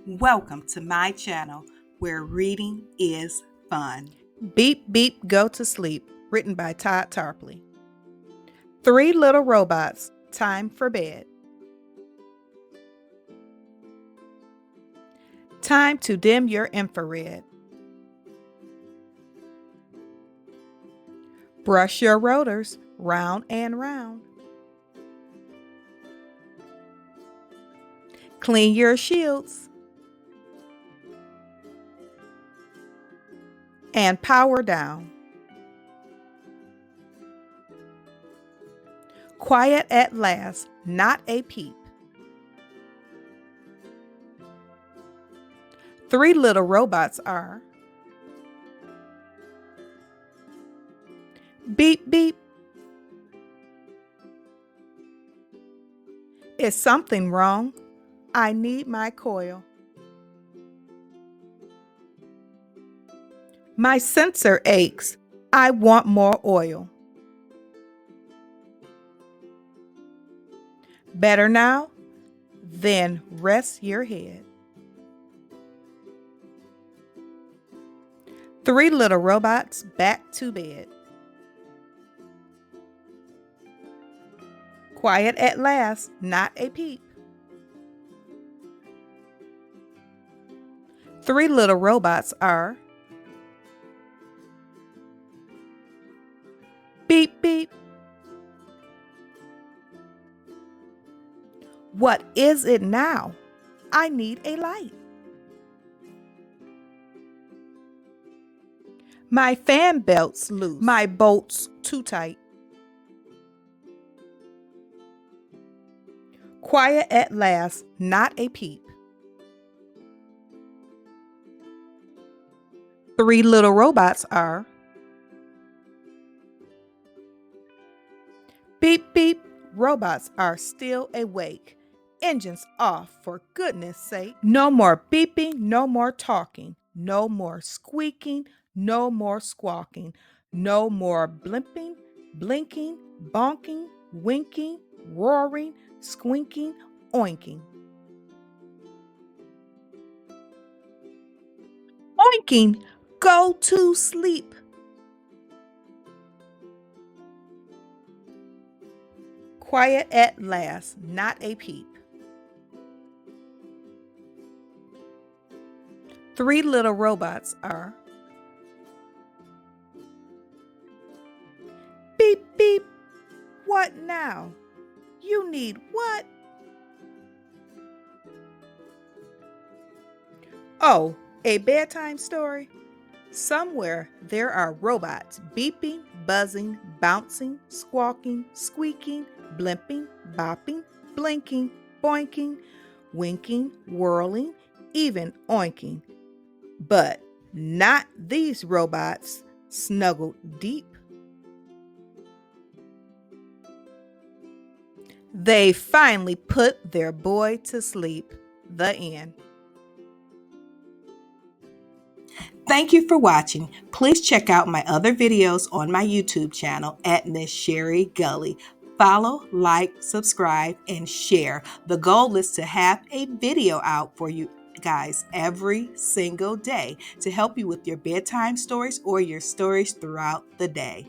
Welcome to my channel where reading is fun. Beep, beep, go to sleep, written by Todd Tarpley. 3 little robots, time for bed. Time to dim your infrared. Brush your rotors round and round. Clean your shields. And power down. Quiet at last, not a peep. 3 little robots are beep, beep. Is something wrong? I need my coil. My sensor aches. I want more oil. Better now? Then rest your head. 3 little robots back to bed. Quiet at last, not a peep. 3 little robots are beep, beep. What is it now? I need a light. My fan belt's loose. My bolt's too tight. Quiet at last, not a peep. 3 little robots are beep, beep. Robots are still awake. Engines off, for goodness sake. No more beeping, no more talking, no more squeaking, no more squawking, no more blimping, blinking, bonking, winking, roaring, squinking, oinking. Oinking, go to sleep. Quiet at last, not a peep. 3 little robots are beep, beep. What now? You need what? Oh, a bedtime story? Somewhere there are robots beeping, buzzing, bouncing, squawking, squeaking, blimping, bopping, blinking, boinking, winking, whirling, even oinking. But not these robots snuggled deep. They finally put their boy to sleep. The end. Thank you for watching. Please check out my other videos on my YouTube channel at Miss Sherri Gulley. Follow, like, subscribe, and share. The goal is to have a video out for you guys every single day to help you with your bedtime stories or your stories throughout the day.